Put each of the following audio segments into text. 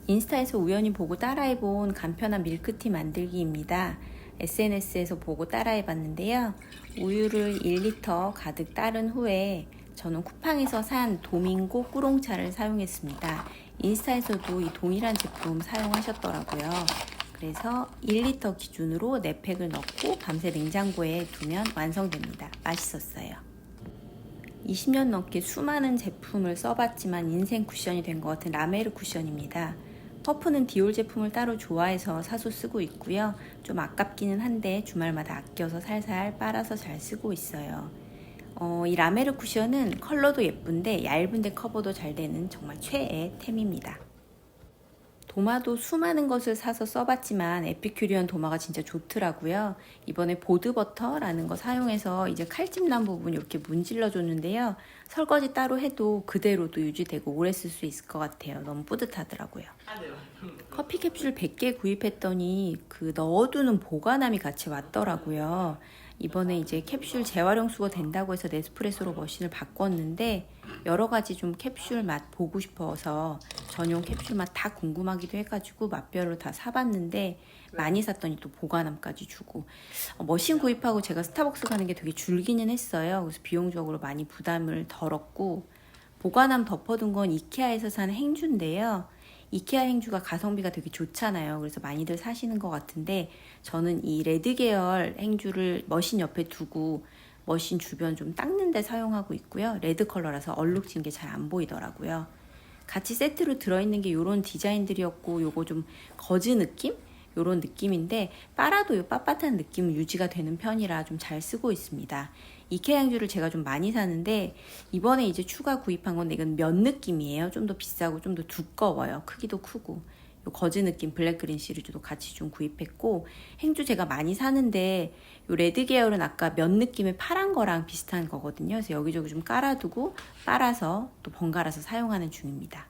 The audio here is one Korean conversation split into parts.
인스타에서 우연히 보고 따라해본 간편한 밀크티 만들기입니다. SNS에서 보고 따라해봤는데요. 우유를 1리터 가득 따른 후에 저는 쿠팡에서 산 도밍고 꾸롱차를 사용했습니다. 인스타에서도 이 동일한 제품 사용하셨더라고요. 그래서 1리터 기준으로 4팩을 넣고 밤새 냉장고에 두면 완성됩니다. 맛있었어요. 20년 넘게 수많은 제품을 써봤지만 인생 쿠션이 된 것 같은 라메르 쿠션입니다. 퍼프는 디올 제품을 따로 좋아해서 사서 쓰고 있고요. 좀 아깝기는 한데 주말마다 아껴서 살살 빨아서 잘 쓰고 있어요. 이 라메르 쿠션은 컬러도 예쁜데 얇은데 커버도 잘 되는 정말 최애 템입니다. 도마도 수많은 것을 사서 써봤지만 에피큐리언 도마가 진짜 좋더라고요. 이번에 보드버터라는 거 사용해서 이제 칼집 난 부분 이렇게 문질러 줬는데요. 설거지 따로 해도 그대로도 유지되고 오래 쓸 수 있을 것 같아요. 너무 뿌듯하더라고요. 커피 캡슐 100개 구입했더니 그 넣어두는 보관함이 같이 왔더라고요. 이번에 이제 캡슐 재활용 수거 된다고 해서 네스프레소로 머신을 바꿨는데 여러 가지 좀 캡슐 맛 보고 싶어서 전용 캡슐 맛 다 궁금하기도 해가지고 맛별로 다 사봤는데 많이 샀더니 또 보관함까지 주고 머신 구입하고 제가 스타벅스 가는 게 되게 줄기는 했어요. 그래서 비용적으로 많이 부담을 덜었고 보관함 덮어둔 건 이케아에서 산 행주인데요. 이케아 행주가 가성비가 되게 좋잖아요. 그래서 많이들 사시는 것 같은데 저는 이 레드 계열 행주를 머신 옆에 두고 머신 주변 좀 닦는 데 사용하고 있고요. 레드 컬러라서 얼룩진 게 잘 안 보이더라고요. 같이 세트로 들어있는 게 이런 디자인들이었고 요거 좀 거즈 느낌? 요런 느낌인데 빨아도 요 빳빳한 느낌은 유지가 되는 편이라 좀 잘 쓰고 있습니다. 이케아 행주를 제가 좀 많이 사는데 이번에 이제 추가 구입한 건데 이건 면 느낌이에요. 좀 더 비싸고 좀 더 두꺼워요. 크기도 크고 요 거즈 느낌 블랙그린 시리즈도 같이 좀 구입했고 행주 제가 많이 사는데 요 레드 계열은 아까 면 느낌의 파란 거랑 비슷한 거거든요. 그래서 여기저기 좀 깔아두고 빨아서 또 번갈아서 사용하는 중입니다.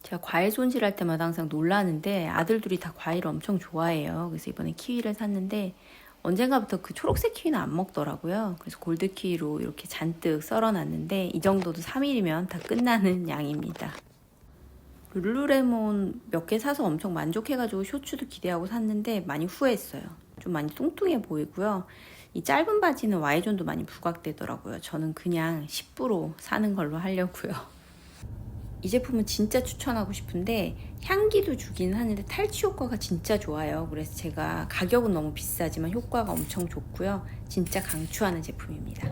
제가 과일 손질할 때마다 항상 놀라는데 아들들이 다 과일을 엄청 좋아해요. 그래서 이번에 키위를 샀는데 언젠가부터 그 초록색 키위는 안 먹더라고요. 그래서 골드 키위로 이렇게 잔뜩 썰어놨는데 이 정도도 3일이면 다 끝나는 양입니다. 룰루레몬 몇 개 사서 엄청 만족해가지고 쇼츠도 기대하고 샀는데 많이 후회했어요. 좀 많이 뚱뚱해 보이고요. 이 짧은 바지는 Y존도 많이 부각되더라고요. 저는 그냥 10부로 사는 걸로 하려고요. 이 제품은 진짜 추천하고 싶은데 향기도 주긴 하는데 탈취 효과가 진짜 좋아요. 그래서 제가 가격은 너무 비싸지만 효과가 엄청 좋고요. 진짜 강추하는 제품입니다.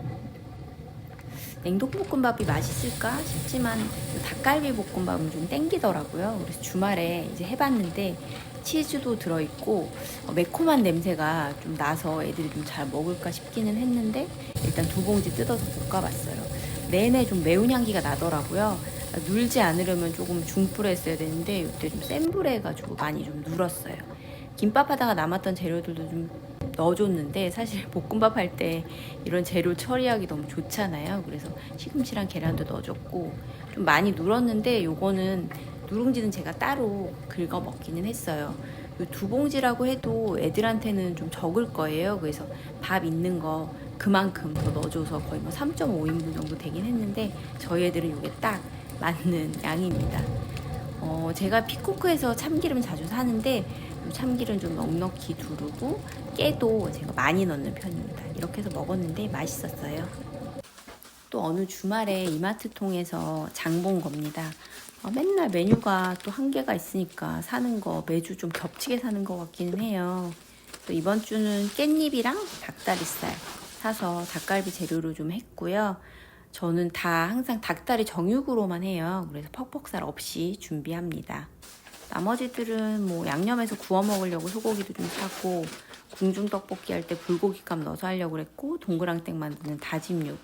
냉동볶음밥이 맛있을까 싶지만 닭갈비 볶음밥은 좀 땡기더라고요. 그래서 주말에 이제 해봤는데 치즈도 들어있고 매콤한 냄새가 좀 나서 애들이 좀 잘 먹을까 싶기는 했는데 일단 2봉지 뜯어서 볶아봤어요. 내내 좀 매운 향기가 나더라고요. 눌지 않으려면 조금 중불에 했어야 되는데 이때 좀 센 불에 해가지고 많이 좀 눌었어요. 김밥 하다가 남았던 재료들도 좀 넣어줬는데 사실 볶음밥 할 때 이런 재료 처리하기 너무 좋잖아요. 그래서 시금치랑 계란도 넣어줬고 좀 많이 눌었는데 요거는 누룽지는 제가 따로 긁어 먹기는 했어요. 요 2봉지라고 해도 애들한테는 좀 적을 거예요. 그래서 밥 있는 거 그만큼 더 넣어줘서 거의 뭐 3.5인분 정도 되긴 했는데 저희 애들은 요게 딱 맞는 양입니다. 제가 피코크에서 참기름 자주 사는데 참기름 좀 넉넉히 두르고 깨도 제가 많이 넣는 편입니다. 이렇게 해서 먹었는데 맛있었어요. 또 어느 주말에 이마트 통해서 장 본 겁니다. 맨날 메뉴가 또 한계가 있으니까 사는 거 매주 좀 겹치게 사는 것 같기는 해요. 또 이번 주는 깻잎이랑 닭다리살 사서 닭갈비 재료로 좀 했고요. 저는 다 항상 닭다리 정육으로만 해요. 그래서 퍽퍽살 없이 준비합니다. 나머지들은 뭐 양념해서 구워 먹으려고 소고기도 좀 사고 궁중 떡볶이 할 때 불고기값 넣어서 하려고 그랬고 동그랑땡 만드는 다짐 육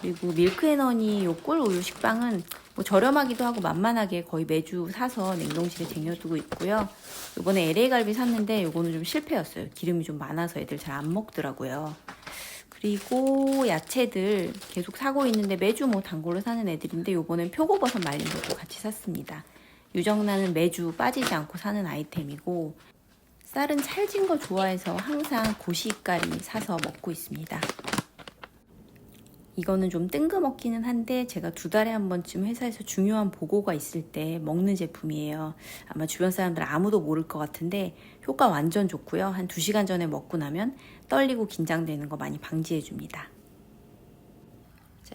그리고 밀크앤허니 요 꿀우유 식빵은 뭐 저렴하기도 하고 만만하게 거의 매주 사서 냉동실에 쟁여두고 있고요. 이번에 LA 갈비 샀는데 요거는 좀 실패였어요. 기름이 좀 많아서 애들 잘 안 먹더라고요. 그리고 야채들 계속 사고 있는데 매주 뭐 단골로 사는 애들인데 요번엔 표고버섯 말린 것도 같이 샀습니다. 유정란은 매주 빠지지 않고 사는 아이템이고 쌀은 찰진 거 좋아해서 항상 고시가리 사서 먹고 있습니다. 이거는 좀 뜬금없기는 한데 제가 2달에 한 번쯤 회사에서 중요한 보고가 있을 때 먹는 제품이에요. 아마 주변 사람들 아무도 모를 것 같은데 효과 완전 좋고요. 한 2시간 전에 먹고 나면 떨리고 긴장되는 거 많이 방지해 줍니다.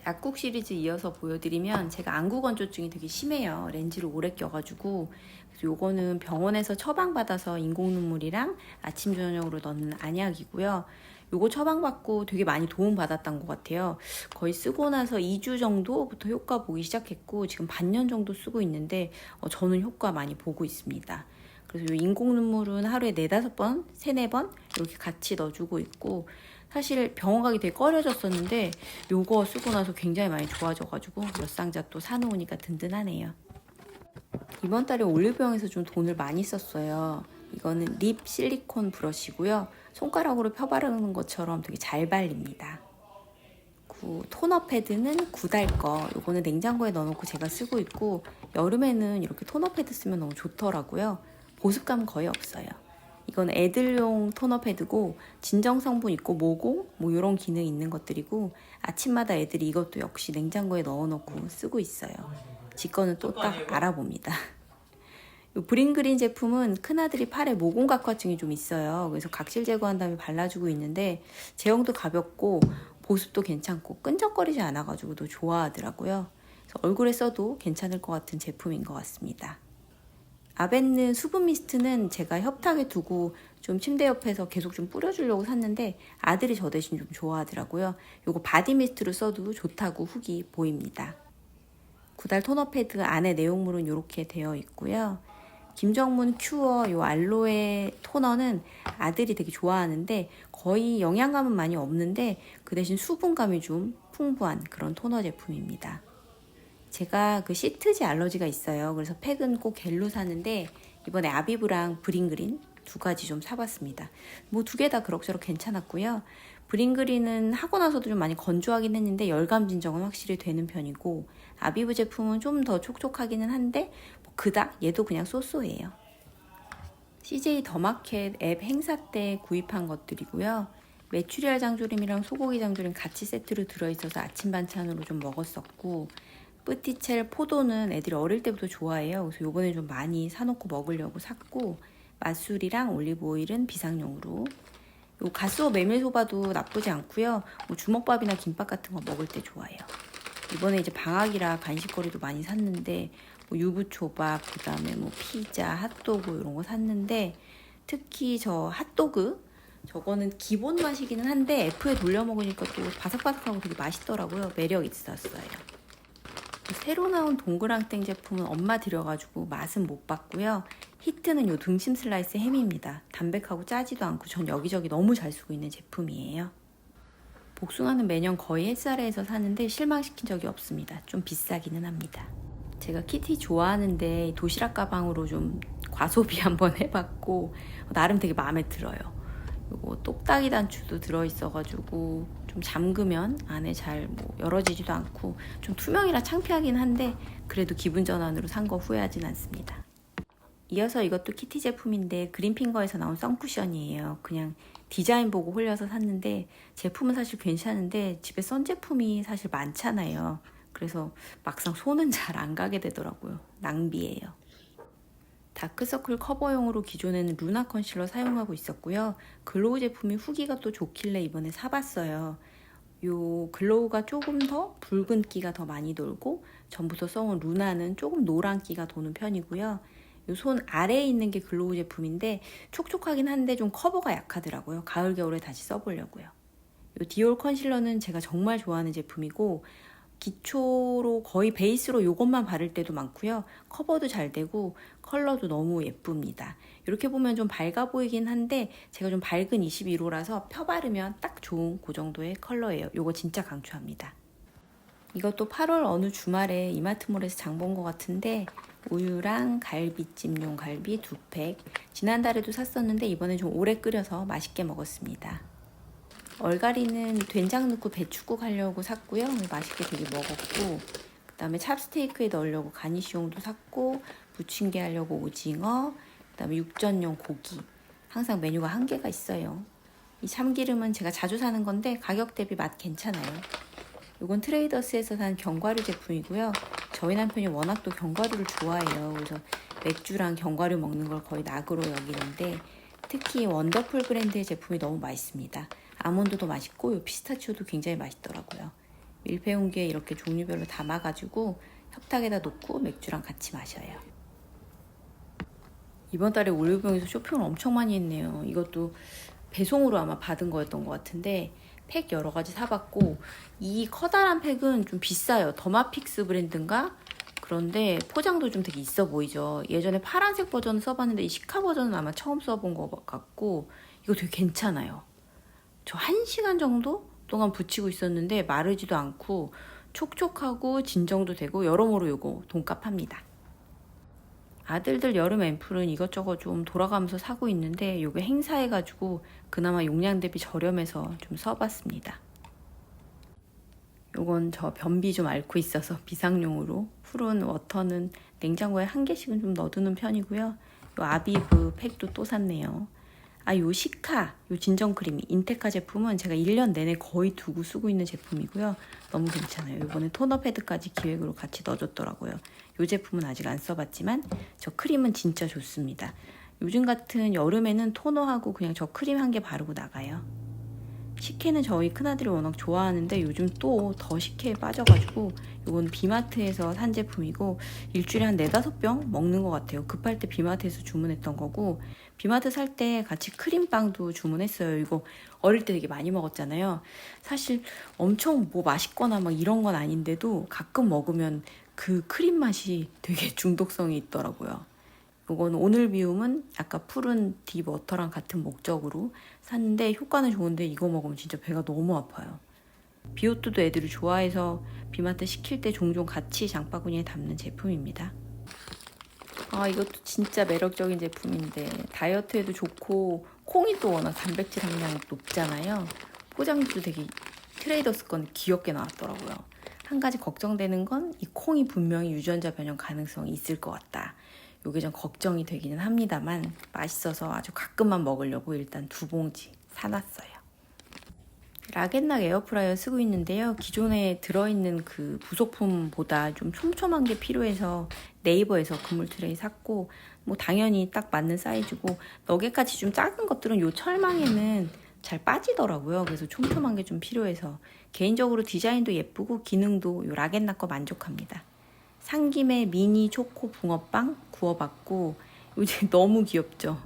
약국 시리즈 이어서 보여드리면 제가 안구 건조증이 되게 심해요. 렌즈를 오래 껴가지고. 그래서 요거는 병원에서 처방받아서 인공눈물이랑 아침 저녁으로 넣는 안약이고요. 요거 처방받고 되게 많이 도움받았던 것 같아요. 거의 쓰고 나서 2주 정도부터 효과 보기 시작했고 지금 반년 정도 쓰고 있는데 저는 효과 많이 보고 있습니다. 그래서 이 인공눈물은 하루에 4-5번, 3-4번 이렇게 같이 넣어주고 있고 사실 병원 가기 되게 꺼려졌었는데 요거 쓰고 나서 굉장히 많이 좋아져가지고 몇 상자 또 사놓으니까 든든하네요. 이번 달에 올리브영에서 좀 돈을 많이 썼어요. 이거는 립 실리콘 브러쉬고요. 손가락으로 펴바르는 것처럼 되게 잘 발립니다. 토너 패드는 9달 거. 요거는 냉장고에 넣어놓고 제가 쓰고 있고 여름에는 이렇게 토너 패드 쓰면 너무 좋더라고요. 보습감 거의 없어요. 이건 애들용 토너 패드고 진정 성분 있고 모공 뭐 이런 기능 있는 것들이고 아침마다 애들이 이것도 역시 냉장고에 넣어놓고 쓰고 있어요. 지 거는 또 딱 알아봅니다. 이 브링그린 제품은 큰아들이 팔에 모공 각화증이 좀 있어요. 그래서 각질 제거한 다음에 발라주고 있는데 제형도 가볍고 보습도 괜찮고 끈적거리지 않아가지고 또 좋아하더라고요. 그래서 얼굴에 써도 괜찮을 것 같은 제품인 것 같습니다. 아벤느 수분 미스트는 제가 협탁에 두고 좀 침대 옆에서 계속 좀 뿌려주려고 샀는데 아들이 저 대신 좀 좋아하더라고요. 요거 바디 미스트로 써도 좋다고 후기 보입니다. 9달 토너 패드 안에 내용물은 이렇게 되어 있고요. 김정문 큐어 요 알로에 토너는 아들이 되게 좋아하는데 거의 영양감은 많이 없는데 그 대신 수분감이 좀 풍부한 그런 토너 제품입니다. 제가 그 시트지 알러지가 있어요. 그래서 팩은 꼭 겔로 사는데 이번에 아비브랑 브링그린 2가지 좀 사봤습니다. 뭐 2개 다 그럭저럭 괜찮았고요. 브링그린은 하고 나서도 좀 많이 건조하긴 했는데 열감 진정은 확실히 되는 편이고 아비브 제품은 좀 더 촉촉하기는 한데 그닥 얘도 그냥 쏘쏘해요. CJ 더마켓 앱 행사 때 구입한 것들이고요. 메추리알 장조림이랑 소고기 장조림 같이 세트로 들어있어서 아침 반찬으로 좀 먹었었고 뿌티첼 포도는 애들이 어릴 때부터 좋아해요. 그래서 요번에 좀 많이 사놓고 먹으려고 샀고 맛술이랑 올리브 오일은 비상용으로 요 가스오 메밀소바도 나쁘지 않고요. 뭐 주먹밥이나 김밥 같은 거 먹을 때 좋아해요. 이번에 이제 방학이라 간식거리도 많이 샀는데 뭐 유부초밥, 그 다음에 뭐 피자, 핫도그 이런 거 샀는데 특히 저 핫도그 저거는 기본 맛이기는 한데 F에 돌려 먹으니까 또 바삭바삭하고 되게 맛있더라고요. 매력 있었어요. 새로 나온 동그랑땡 제품은 엄마 들여가지고 맛은 못 봤고요. 히트는 요 등심 슬라이스 햄입니다. 담백하고 짜지도 않고 전 여기저기 너무 잘 쓰고 있는 제품이에요. 복숭아는 매년 거의 햇살에서 사는데 실망시킨 적이 없습니다. 좀 비싸기는 합니다. 제가 키티 좋아하는데 도시락 가방으로 좀 과소비 한번 해봤고 나름 되게 마음에 들어요. 요거 똑딱이 단추도 들어있어가지고 좀 잠그면 안에 잘 뭐 열어지지도 않고 좀 투명이라 창피하긴 한데 그래도 기분 전환으로 산 거 후회하진 않습니다. 이어서 이것도 키티 제품인데 그린핑거에서 나온 선쿠션이에요. 그냥 디자인 보고 홀려서 샀는데 제품은 사실 괜찮은데 집에 선 제품이 사실 많잖아요. 그래서 막상 손은 잘 안 가게 되더라고요. 낭비예요. 다크서클 커버용으로 기존에는 루나 컨실러 사용하고 있었고요. 글로우 제품이 후기가 또 좋길래 이번에 사봤어요. 요 글로우가 조금 더 붉은기가 더 많이 돌고 전부터 써온 루나는 조금 노란기가 도는 편이고요. 요 손 아래에 있는 게 글로우 제품인데 촉촉하긴 한데 좀 커버가 약하더라고요. 가을 겨울에 다시 써보려고요. 요 디올 컨실러는 제가 정말 좋아하는 제품이고 기초로 거의 베이스로 이것만 바를 때도 많고요. 커버도 잘 되고 컬러도 너무 예쁩니다. 이렇게 보면 좀 밝아 보이긴 한데 제가 좀 밝은 21호라서 펴 바르면 딱 좋은 그 정도의 컬러예요. 이거 진짜 강추합니다. 이것도 8월 어느 주말에 이마트몰에서 장 본 것 같은데 우유랑 갈비찜용 갈비 2팩 지난달에도 샀었는데 이번에 좀 오래 끓여서 맛있게 먹었습니다. 얼갈이는 된장 넣고 배추국 하려고 샀고요. 맛있게 되게 먹었고 그 다음에 찹스테이크에 넣으려고 가니쉬용도 샀고 부침개 하려고 오징어 그 다음에 육전용 고기 항상 메뉴가 한 개가 있어요. 이 참기름은 제가 자주 사는 건데 가격 대비 맛 괜찮아요. 이건 트레이더스에서 산 견과류 제품이고요. 저희 남편이 워낙 또 견과류를 좋아해요. 그래서 맥주랑 견과류 먹는 걸 거의 낙으로 여기는데 특히 원더풀 브랜드의 제품이 너무 맛있습니다. 아몬드도 맛있고 요 피스타치오도 굉장히 맛있더라고요. 밀폐용기에 이렇게 종류별로 담아가지고 협탁에다 놓고 맥주랑 같이 마셔요. 이번 달에 올리브영에서 쇼핑을 엄청 많이 했네요. 이것도 배송으로 아마 받은 거였던 것 같은데 팩 여러 가지 사봤고 이 커다란 팩은 좀 비싸요. 더마픽스 브랜드인가? 그런데 포장도 좀 되게 있어 보이죠. 예전에 파란색 버전을 써봤는데 이 시카 버전은 아마 처음 써본 것 같고 이거 되게 괜찮아요. 저 1시간 정도 동안 붙이고 있었는데 마르지도 않고 촉촉하고 진정도 되고 여러모로 이거 돈값합니다. 아들들 여름 앰플은 이것저것 좀 돌아가면서 사고 있는데 이게 행사해가지고 그나마 용량 대비 저렴해서 좀 써봤습니다. 요건 저 변비 좀 앓고 있어서 비상용으로 푸른 워터는 냉장고에 1개씩은 좀 넣어두는 편이고요. 요 아비브 팩도 또 샀네요. 요 시카, 요 진정크림, 인테카 제품은 제가 1년 내내 거의 두고 쓰고 있는 제품이고요. 너무 괜찮아요. 이번에 토너 패드까지 기획으로 같이 넣어줬더라고요. 요 제품은 아직 안 써봤지만 저 크림은 진짜 좋습니다. 요즘 같은 여름에는 토너하고 그냥 저 크림 1개 바르고 나가요. 식혜는 저희 큰아들이 워낙 좋아하는데 요즘 또 더 식혜에 빠져가지고 이건 비마트에서 산 제품이고 일주일에 한 4-5병 먹는 것 같아요. 급할 때 비마트에서 주문했던 거고 비마트 살 때 같이 크림빵도 주문했어요. 이거 어릴 때 되게 많이 먹었잖아요. 사실 엄청 뭐 맛있거나 막 이런 건 아닌데도 가끔 먹으면 그 크림 맛이 되게 중독성이 있더라고요. 이건 오늘 비움은 아까 푸른 딥워터랑 같은 목적으로 샀는데 효과는 좋은데 이거 먹으면 진짜 배가 너무 아파요. 비오트도 애들이 좋아해서 비마트 시킬 때 종종 같이 장바구니에 담는 제품입니다. 이것도 진짜 매력적인 제품인데 다이어트에도 좋고 콩이 또 워낙 단백질 함량이 높잖아요. 포장지도 되게 트레이더스 건 귀엽게 나왔더라고요. 한 가지 걱정되는 건 이 콩이 분명히 유전자 변형 가능성이 있을 것 같다. 요게 좀 걱정이 되기는 합니다만 맛있어서 아주 가끔만 먹으려고 일단 2봉지 사놨어요. 라겐락 에어프라이어 쓰고 있는데요. 기존에 들어있는 그 부속품보다 좀 촘촘한 게 필요해서 네이버에서 그물 트레이 샀고 뭐 당연히 딱 맞는 사이즈고 너겟같이 좀 작은 것들은 요 철망에는 잘 빠지더라고요. 그래서 촘촘한 게 좀 필요해서 개인적으로 디자인도 예쁘고 기능도 요 라겐락 거 만족합니다. 산김에 미니 초코 붕어빵 구워봤고 요즘 너무 귀엽죠.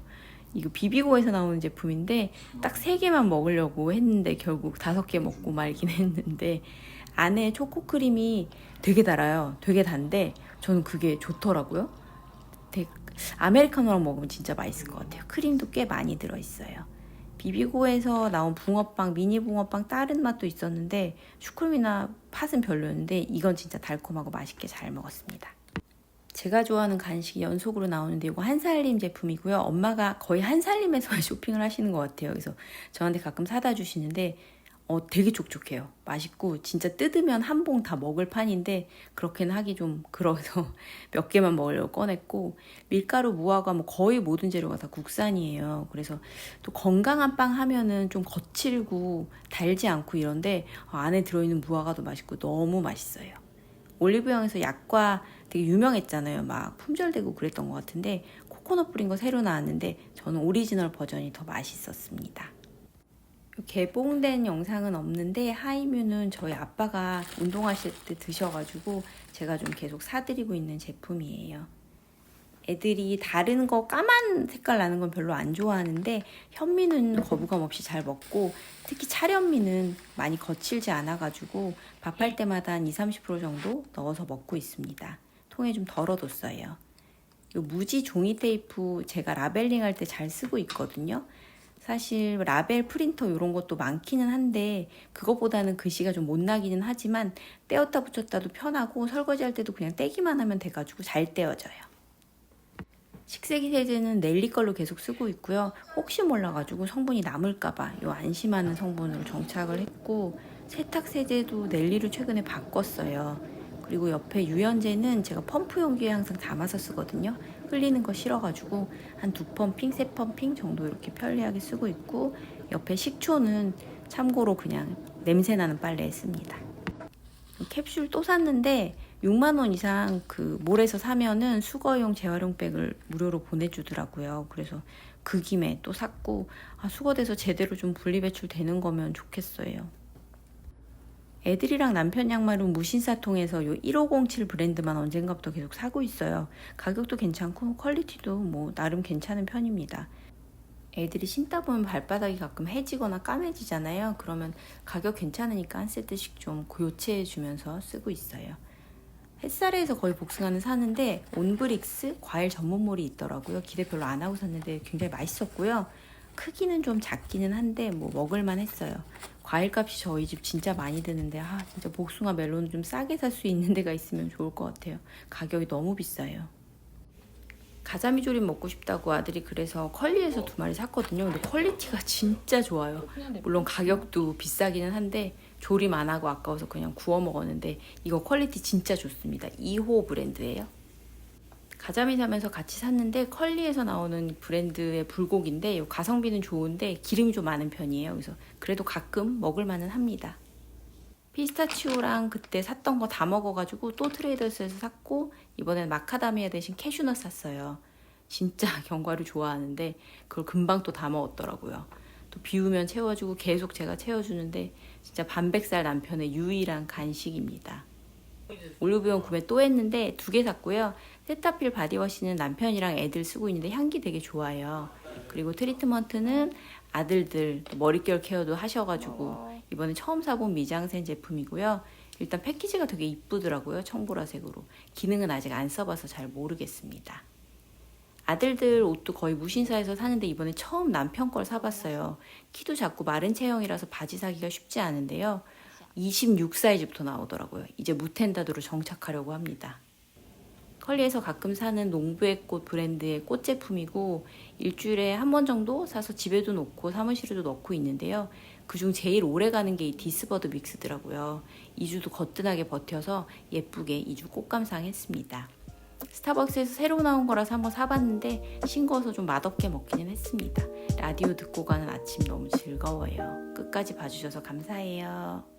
이거 비비고에서 나오는 제품인데 딱 3개만 먹으려고 했는데 결국 5개 먹고 말긴 했는데 안에 초코크림이 되게 달아요. 되게 단데 저는 그게 좋더라고요. 아메리카노랑 먹으면 진짜 맛있을 것 같아요. 크림도 꽤 많이 들어있어요. 비비고에서 나온 붕어빵, 미니 붕어빵 다른 맛도 있었는데 슈크림이나 팥은 별로였는데 이건 진짜 달콤하고 맛있게 잘 먹었습니다. 제가 좋아하는 간식이 연속으로 나오는데 이거 한살림 제품이고요. 엄마가 거의 한살림에서 쇼핑을 하시는 것 같아요. 그래서 저한테 가끔 사다 주시는데 되게 촉촉해요. 맛있고 진짜 뜯으면 한 봉 다 먹을 판인데 그렇게는 하기 좀 그래서 몇 개만 먹으려고 꺼냈고 밀가루, 무화과 뭐 거의 모든 재료가 다 국산이에요. 그래서 또 건강한 빵 하면은 좀 거칠고 달지 않고 이런데 안에 들어있는 무화과도 맛있고 너무 맛있어요. 올리브영에서 약과 되게 유명했잖아요. 막 품절되고 그랬던 것 같은데 코코넛 뿌린 거 새로 나왔는데 저는 오리지널 버전이 더 맛있었습니다. 개봉된 영상은 없는데 하이뮤는 저희 아빠가 운동하실 때 드셔가지고 제가 좀 계속 사드리고 있는 제품이에요. 애들이 다른 거 까만 색깔 나는 건 별로 안 좋아하는데 현미는 거부감 없이 잘 먹고 특히 찰현미는 많이 거칠지 않아가지고 밥할 때마다 한 20-30% 정도 넣어서 먹고 있습니다. 통에 좀 덜어뒀어요. 요 무지 종이 테이프 제가 라벨링 할 때 잘 쓰고 있거든요. 사실 라벨 프린터 이런 것도 많기는 한데 그것보다는 글씨가 좀 못 나기는 하지만 떼었다 붙였다도 편하고 설거지할 때도 그냥 떼기만 하면 돼가지고 잘 떼어져요. 식세기 세제는 넬리 걸로 계속 쓰고 있고요. 혹시 몰라가지고 성분이 남을까봐 요 안심하는 성분으로 정착을 했고 세탁 세제도 넬리로 최근에 바꿨어요. 그리고 옆에 유연제는 제가 펌프 용기에 항상 담아서 쓰거든요. 흘리는 거 싫어가지고 한 2펌핑, 3펌핑 정도 이렇게 편리하게 쓰고 있고 옆에 식초는 참고로 그냥 냄새나는 빨래에 씁니다. 캡슐 또 샀는데 6만 원 이상 그 몰에서 사면은 수거용 재활용 백을 무료로 보내주더라고요. 그래서 그 김에 또 샀고, 수거돼서 제대로 좀 분리배출 되는 거면 좋겠어요. 애들이랑 남편 양말은 무신사통에서 요 1507 브랜드만 언젠가부터 계속 사고 있어요. 가격도 괜찮고 퀄리티도 뭐 나름 괜찮은 편입니다. 애들이 신다 보면 발바닥이 가끔 해지거나 까매지잖아요. 그러면 가격 괜찮으니까 한 세트씩 좀 교체해 주면서 쓰고 있어요. 햇살에서 거의 복숭아는 사는데 온브릭스 과일 전문몰이 있더라고요. 기대 별로 안 하고 샀는데 굉장히 맛있었고요. 크기는 좀 작기는 한데 뭐 먹을만 했어요. 과일값이 저희 집 진짜 많이 드는데 진짜 복숭아 멜론 좀 싸게 살 수 있는 데가 있으면 좋을 것 같아요. 가격이 너무 비싸요. 가자미 조림 먹고 싶다고 아들이 그래서 컬리에서 2마리 샀거든요. 근데 퀄리티가 진짜 좋아요. 물론 가격도 비싸기는 한데 조림 안 하고 아까워서 그냥 구워 먹었는데 이거 퀄리티 진짜 좋습니다. 2호 브랜드예요. 가자미 사면서 같이 샀는데 컬리에서 나오는 브랜드의 불고기인데 이 가성비는 좋은데 기름이 좀 많은 편이에요. 그래서 그래도 가끔 먹을 만은 합니다. 피스타치오랑 그때 샀던 거 다 먹어가지고 또 트레이더스에서 샀고, 이번엔 마카다미아 대신 캐슈넛 샀어요. 진짜 견과류 좋아하는데 그걸 금방 또 다 먹었더라고요. 또 비우면 채워주고 계속 제가 채워주는데 진짜 반백살 남편의 유일한 간식입니다. 올리브영 구매 또 했는데 2개 샀고요. 세타필 바디워시는 남편이랑 애들 쓰고 있는데 향기 되게 좋아요. 그리고 트리트먼트는 아들들 머릿결 케어도 하셔가지고 이번에 처음 사본 미장센 제품이고요. 일단 패키지가 되게 이쁘더라고요. 청보라색으로. 기능은 아직 안 써봐서 잘 모르겠습니다. 아들들 옷도 거의 무신사에서 사는데 이번에 처음 남편 걸 사봤어요. 키도 작고 마른 체형이라서 바지 사기가 쉽지 않은데요. 26 사이즈부터 나오더라고요. 이제 무텐다드로 정착하려고 합니다. 컬리에서 가끔 사는 농부의 꽃 브랜드의 꽃 제품이고 일주일에 한 번 정도 사서 집에도 놓고 사무실에도 넣고 있는데요. 그중 제일 오래 가는 게 이 디스버드 믹스더라고요. 2주도 거뜬하게 버텨서 예쁘게 2주 꽃감상했습니다. 스타벅스에서 새로 나온 거라서 한번 사봤는데 싱거워서 좀 맛없게 먹기는 했습니다. 라디오 듣고 가는 아침 너무 즐거워요. 끝까지 봐주셔서 감사해요.